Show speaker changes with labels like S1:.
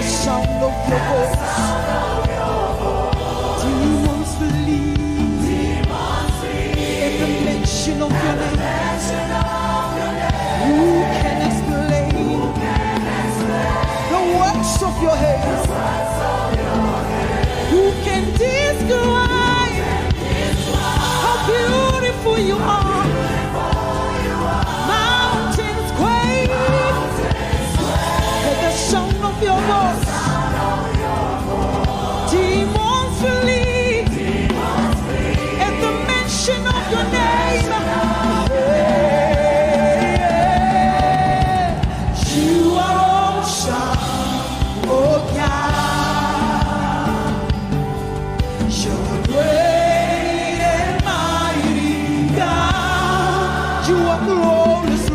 S1: the sound of your voice. Demons flee at the mention of your name. Who can explain the works of your hands? Who can describe how beautiful you are? Mountains quake at the sound of your voice. Demons flee at the mention of your name. You are awesome, oh God. You're great and mighty God. You are glorious,